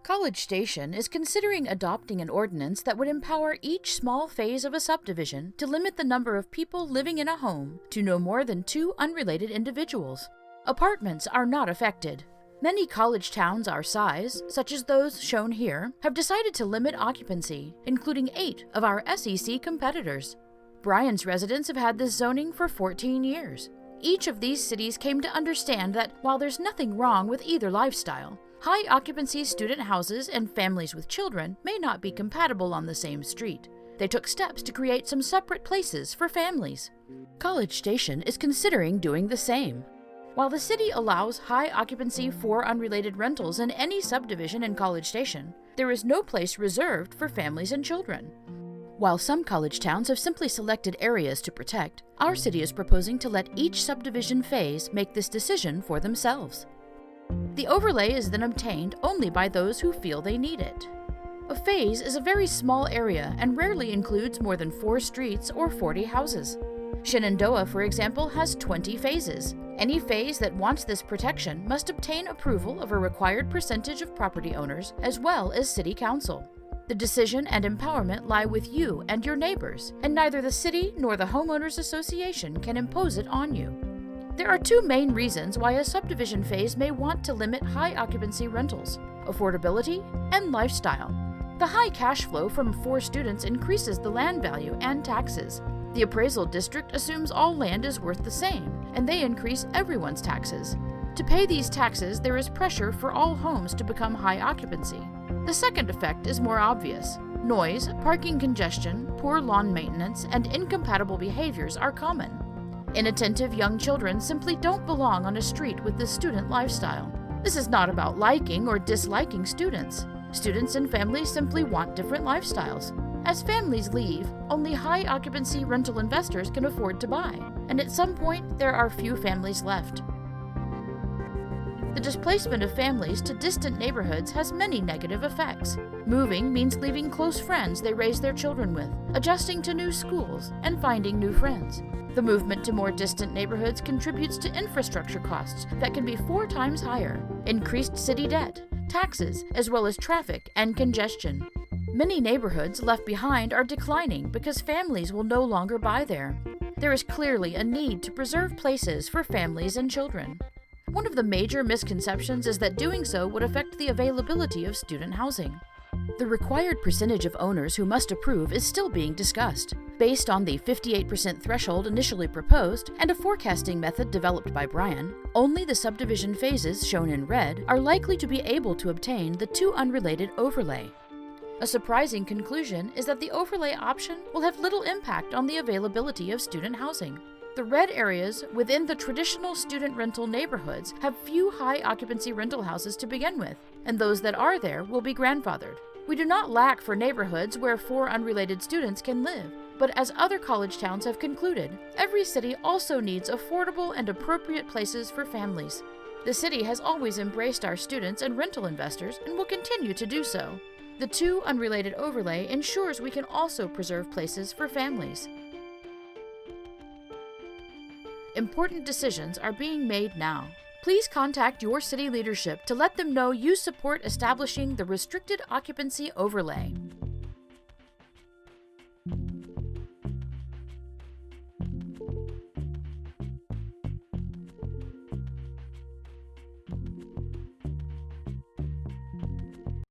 College Station is considering adopting an ordinance that would empower each small phase of a subdivision to limit the number of people living in a home to no more than 2 unrelated individuals. Apartments are not affected. Many college towns our size, such as those shown here, have decided to limit occupancy, including 8 of our SEC competitors. Bryan's residents have had this zoning for 14 years. Each of these cities came to understand that while there's nothing wrong with either lifestyle, high-occupancy student houses and families with children may not be compatible on the same street. They took steps to create some separate places for families. College Station is considering doing the same. While the city allows high-occupancy for unrelated rentals in any subdivision in College Station, there is no place reserved for families and children. While some college towns have simply selected areas to protect, our city is proposing to let each subdivision phase make this decision for themselves. The overlay is then obtained only by those who feel they need it. A phase is a very small area and rarely includes more than 4 streets or 40 houses. Shenandoah, for example, has 20 phases. Any phase that wants this protection must obtain approval of a required percentage of property owners as well as City Council. The decision and empowerment lie with you and your neighbors, and neither the city nor the Homeowners Association can impose it on you. There are 2 main reasons why a subdivision phase may want to limit high-occupancy rentals: affordability and lifestyle. The high cash flow from 4 students increases the land value and taxes. The appraisal district assumes all land is worth the same, and they increase everyone's taxes. To pay these taxes, there is pressure for all homes to become high occupancy. The second effect is more obvious. Noise, parking congestion, poor lawn maintenance, and incompatible behaviors are common. Inattentive young children simply don't belong on a street with the student lifestyle. This is not about liking or disliking students. Students and families simply want different lifestyles. As families leave, only high-occupancy rental investors can afford to buy, and at some point there are few families left. The displacement of families to distant neighborhoods has many negative effects. Moving means leaving close friends they raise their children with, adjusting to new schools, and finding new friends. The movement to more distant neighborhoods contributes to infrastructure costs that can be 4 times higher, increased city debt, taxes, as well as traffic and congestion. Many neighborhoods left behind are declining because families will no longer buy there. There is clearly a need to preserve places for families and children. One of the major misconceptions is that doing so would affect the availability of student housing. The required percentage of owners who must approve is still being discussed. Based on the 58% threshold initially proposed and a forecasting method developed by Bryan, only the subdivision phases shown in red are likely to be able to obtain the 2 unrelated overlay. A surprising conclusion is that the overlay option will have little impact on the availability of student housing. The red areas within the traditional student rental neighborhoods have few high-occupancy rental houses to begin with, and those that are there will be grandfathered. We do not lack for neighborhoods where 4 unrelated students can live, but as other college towns have concluded, every city also needs affordable and appropriate places for families. The city has always embraced our students and rental investors and will continue to do so. The 2 unrelated overlay ensures we can also preserve places for families. Important decisions are being made now. Please contact your city leadership to let them know you support establishing the restricted occupancy overlay.